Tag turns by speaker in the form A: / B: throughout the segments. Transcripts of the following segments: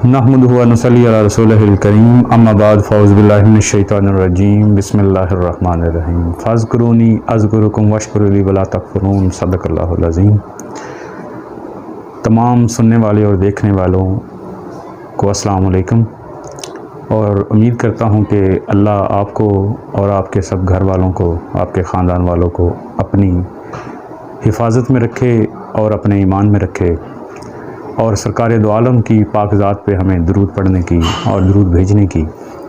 A: नहमदुहु व नसल्ली अला रसूलिहिल करीम अम्मा बाद फ़ौज़ु बिल्लाहि मिनश शैतानिर रजीम बिस्मिल्लाहिर रहमानिर रहीम फ़ज़्कुरूनी अज़्कुरुकुम वश्कुरूली वला तकफ़ुरून सदक़ल्लाहुल अज़ीम। तमाम सुनने वाले और देखने वालों को अस्सलाम वालेकुम और उम्मीद करता हूँ कि अल्लाह आपको और आपके सब घर वालों को, आपके ख़ानदान वालों को अपनी हिफाजत में रखे और अपने ईमान में रखे और सरकार दो आलम की पाक ज़ात पे हमें दुरूद पढ़ने की और दुरूद भेजने की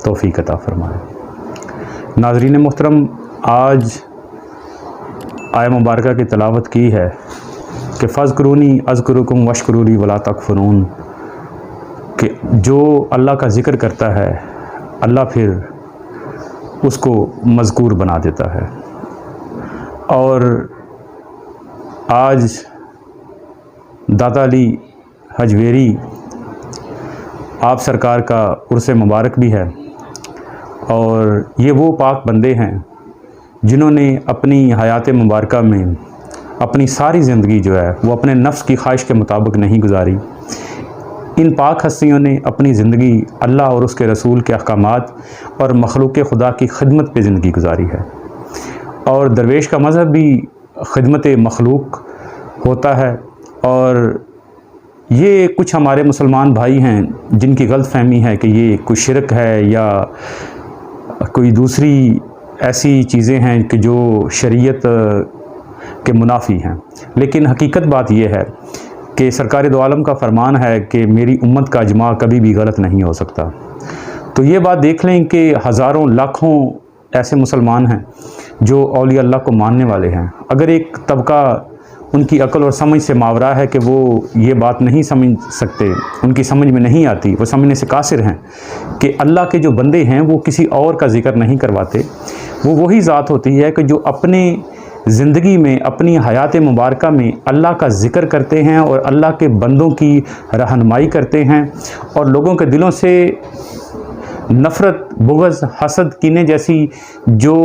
A: तौफ़ीक़ अता फ़रमाए। नाज़रीन मोहतरम, आज आय मुबारका की तलावत की है कि फ़ज़्कुरूनी अज़्कुरुकुम वश्कुरूली वला तकफ़ुरून, कि जो अल्लाह का ज़िक्र करता है अल्लाह फिर उसको मज़कूर बना देता है। और आज दाता अली हजवेरी आप सरकार का उर्स मुबारक भी है और ये वो पाक बंदे हैं जिन्होंने अपनी हयात मुबारका में अपनी सारी ज़िंदगी जो है वो अपने नफ्स की ख्वाहिश के मुताबिक नहीं गुजारी। इन पाक हस्तियों ने अपनी ज़िंदगी अल्लाह और उसके रसूल के अहकामात और मखलूक खुदा की खिदमत पे ज़िंदगी गुजारी है। और दरवेश का मज़हब भी खिदमत मखलूक होता है। और ये कुछ हमारे मुसलमान भाई हैं जिनकी गलत फहमी है कि ये कोई शिरक है या कोई दूसरी ऐसी चीज़ें हैं कि जो शरीयत के मुनाफी हैं। लेकिन हकीकत बात यह है कि सरकार दो आलम का फरमान है कि मेरी उम्मत का इजमा कभी भी गलत नहीं हो सकता। तो ये बात देख लें कि हज़ारों लाखों ऐसे मुसलमान हैं जो औलिया अल्लाह को मानने वाले हैं। अगर एक तबका उनकी अक्ल और समझ से मावरा है कि वो ये बात नहीं समझ सकते, उनकी समझ में नहीं आती, वो समझने से कासिर हैं कि अल्लाह के जो बंदे हैं वो किसी और का जिक्र नहीं करवाते। वो वही ज़ात होती है कि जो अपने ज़िंदगी में, अपनी हयात मुबारका में अल्लाह का ज़िक्र करते हैं और अल्लाह के बंदों की रहनुमाई करते हैं और लोगों के दिलों से नफ़रत, बुग़्ज़, हसद, कीने जैसी जो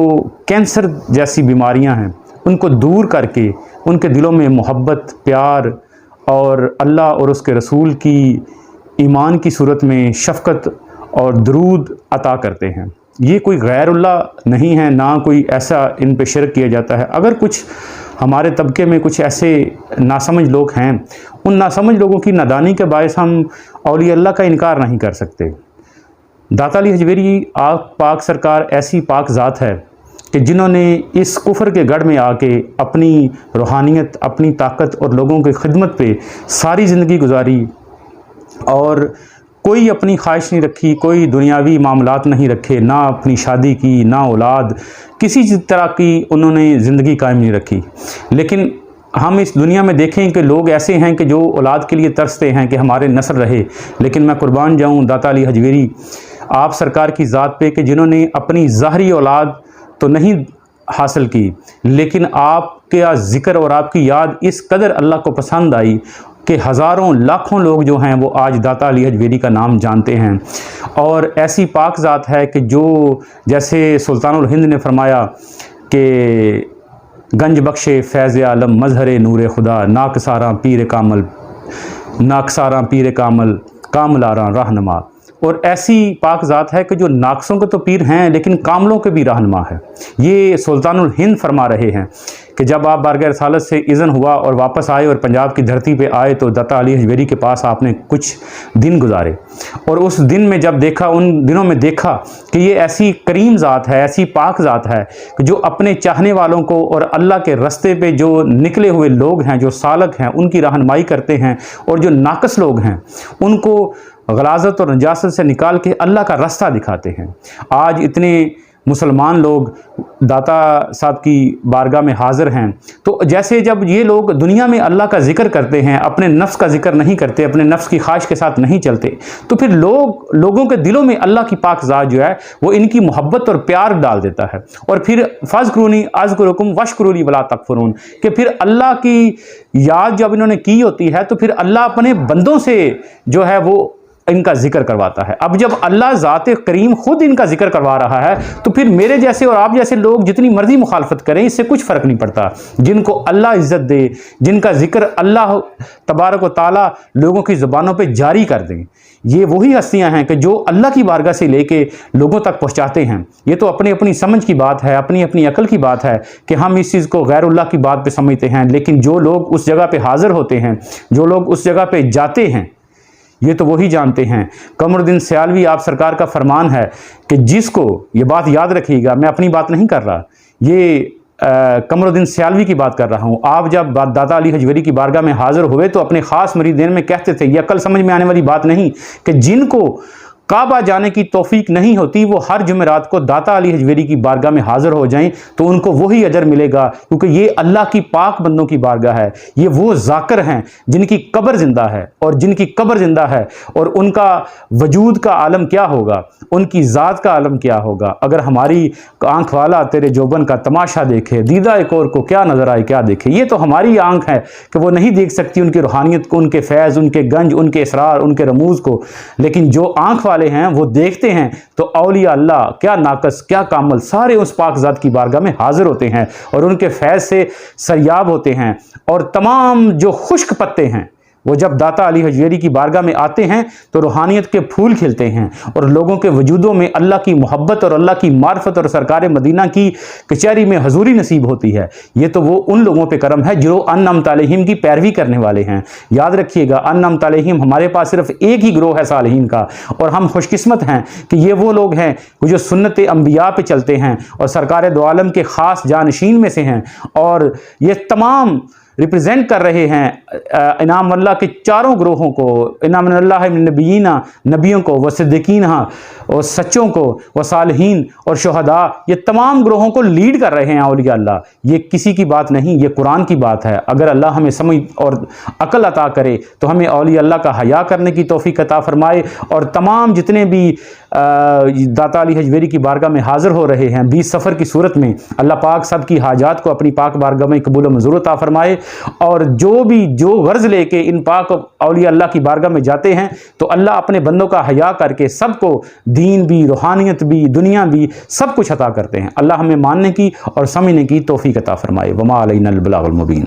A: कैंसर जैसी बीमारियां हैं उनको दूर करके उनके दिलों में मोहब्बत, प्यार और अल्लाह और उसके रसूल की ईमान की सूरत में शफ़क़त और दरूद अता करते हैं। ये कोई गैरुल्लाह नहीं है, ना कोई ऐसा इन पे शिरक किया जाता है। अगर कुछ हमारे तबके में कुछ ऐसे नासमझ लोग हैं, उन नासमझ लोगों की नादानी के बायस हम औलिया अल्लाह का इनकार नहीं कर सकते। दाता अली हजवेरी आप पाक सरकार ऐसी पाक ज़ात है कि जिन्होंने इस कुफ्र के गढ़ में आके अपनी रूहानियत, अपनी ताकत और लोगों की खिदमत पे सारी ज़िंदगी गुजारी और कोई अपनी ख्वाहिश नहीं रखी, कोई दुनियावी मामलात नहीं रखे, ना अपनी शादी की, ना औलाद, किसी तरह की उन्होंने ज़िंदगी कायम नहीं रखी। लेकिन हम इस दुनिया में देखें कि लोग ऐसे हैं कि जो औलाद के लिए तरसते हैं कि हमारे नस्ल रहे। लेकिन मैं कुर्बान जाऊँ दाता अली हजवेरी आप सरकार की ज़ात पे कि जिन्होंने अपनी ज़ाहरी औलाद तो नहीं हासिल की, लेकिन आपका ज़िक्र और आपकी याद इस कदर अल्लाह को पसंद आई कि हज़ारों लाखों लोग जो हैं वो आज दाता अली हजवेरी का नाम जानते हैं। और ऐसी पाक ज़ात है कि जो जैसे सुल्तानुल हिंद ने फरमाया कि गंज बख्शे फैज़ आलम मजहर नूर खुदा, नाकसारा पीर कामल, नाकसारा पीर कामल, कामलारा रहनुमा। और ऐसी पाक ज़ात है कि जो नाकसों के तो पीर हैं लेकिन कामलों के भी रहनुमा है। ये सुल्तानुल हिंद फरमा रहे हैं कि जब आप बारगाह रसालत से इज़न हुआ और वापस आए और पंजाब की धरती पे आए तो दाता अली हजवेरी के पास आपने कुछ दिन गुजारे। और उस दिन में जब देखा, उन दिनों में देखा कि ये ऐसी करीम ज़ात है, ऐसी पाक ज़ात है कि जो अपने चाहने वालों को और अल्लाह के रस्ते पे जो निकले हुए लोग हैं, जो सालक हैं, उनकी रहनुमाई करते हैं और जो नाकस लोग हैं उनको गलाजत और नजासत से निकाल के अल्लाह का रास्ता दिखाते हैं। आज इतने मुसलमान लोग दाता साहब की बारगाह में हाज़िर हैं। तो जैसे जब ये लोग दुनिया में अल्लाह का जिक्र करते हैं, अपने नफ्स का जिक्र नहीं करते, अपने नफ्स की ख्वाहिश के साथ नहीं चलते, तो फिर लोगों के दिलों में अल्लाह की पाक ज़ात जो है वो इनकी मोहब्बत और प्यार डाल देता है। और फिर फ़ज़्कुरूनी अज़्कुरुकुम वश्कुरूली वला तकफ़ुरून, कि फिर अल्लाह की याद जब इन्होंने की होती है तो फिर अल्लाह अपने बंदों से जो है वो इनका जिक्र करवाता है। अब जब अल्लाह ज़ात करीम खुद इनका जिक्र करवा रहा है तो फिर मेरे जैसे और आप जैसे लोग जितनी मर्जी मुखालफत करें इससे कुछ फ़र्क नहीं पड़ता। जिनको अल्लाह इज़्ज़त दे, जिनका जिक्र अल्लाह तबारक व तआला लोगों की ज़ुबानों पे जारी कर दें, ये वही हस्तियां हैं कि जो अल्लाह की बारगाह से लेके लोगों तक पहुंचाते हैं। ये तो अपनी अपनी समझ की बात है, अपनी अपनी अकल की बात है कि हम इस चीज़ को गैरुल्लाह की बात पे समझते हैं, लेकिन जो लोग उस जगह पे हाज़िर होते हैं, जो लोग उस जगह पे जाते हैं, ये तो वही जानते हैं। कमरुद्दीन सियालवी आप सरकार का फरमान है कि जिसको, ये बात याद रखिएगा, मैं अपनी बात नहीं कर रहा, ये कमरुद्दीन सियालवी की बात कर रहा हूँ। आप जब दाता अली हजवेरी की बारगाह में हाज़िर हुए तो अपने ख़ास मरीदीन में कहते थे, ये अकल समझ में आने वाली बात नहीं कि जिनको काबा जाने की तौफीक नहीं होती वो हर जुमेरात को दाता अली हजवेरी की बारगाह में हाज़िर हो जाएं तो उनको वही अजर मिलेगा, क्योंकि ये अल्लाह की पाक बंदों की बारगाह है। ये वो ज़ाकिर हैं जिनकी कब्र ज़िंदा है, और जिनकी कब्र ज़िंदा है और उनका वजूद का आलम क्या होगा, उनकी ज़ात का आलम क्या होगा। अगर हमारी आँख वाला तेरे जोबन का तमाशा देखे, दीदा एक और को क्या नज़र आए क्या देखे। ये तो हमारी आँख है कि वो नहीं देख सकती उनकी रूहानियत को, उनके फैज़, उनके गंज, उनके इसरार, उनके रमूज़ को, लेकिन जो आँख वाले हैं वो देखते हैं तो औलिया अल्लाह क्या नाकस क्या कामल सारे उस पाक ज़ात की बारगाह में हाजिर होते हैं और उनके फैज़ से सरयाब होते हैं। और तमाम जो खुश्क पत्ते हैं वो जब दाता अली हजवेरी की बारगाह में आते हैं तो रूहानियत के फूल खिलते हैं और लोगों के वजूदों में अल्लाह की मोहब्बत और अल्लाह की मार्फत और सरकार मदीना की कचहरी में हजूरी नसीब होती है। ये तो वो उन लोगों पे करम है जो अनअमत अलैहिम की पैरवी करने वाले हैं। याद रखिएगा, अनअमत अलैहिम हमारे पास सिर्फ एक ही गिरोह है सालिहीन का, और हम खुशकिस्मत हैं कि ये वो लोग हैं जो सुन्नत अंबिया पे चलते हैं और सरकार दो आलम के ख़ास जानशीन में से हैं। और ये तमाम रिप्रेजेंट कर रहे हैं इनाम अल्लाह के चारों ग्रोहों को, इनाम अल्लाह नबीना, नबियों को, व सिद्दीकीन और सच्चों को, व सालिहीन और शुहदा, ये तमाम ग्रोहों को लीड कर रहे हैं औलिया अल्लाह। ये किसी की बात नहीं, ये कुरान की बात है। अगर अल्लाह हमें समझ और अकल अता करे तो हमें औलिया अल्लाह का हया करने की तौफीक अता फरमाए। और तमाम जितने भी दाता अली हजवेरी की बारगाह में हाज़िर हो रहे हैं 20 सफ़र की सूरत में, अल्लाह पाक सब की हाजात को अपनी पाक बारगाह में कबूल मंजूर अता फरमाए। और जो गर्ज लेके इन पाक औलिया अल्लाह की बारगाह में जाते हैं तो अल्लाह अपने बंदों का हया करके सबको दीन भी, रूहानियत भी, दुनिया भी, सब कुछ अता करते हैं। अल्लाह हमें मानने की और समझने की तौफीक अता फरमाए। वमा अलैना अल बलागुल मुबीन।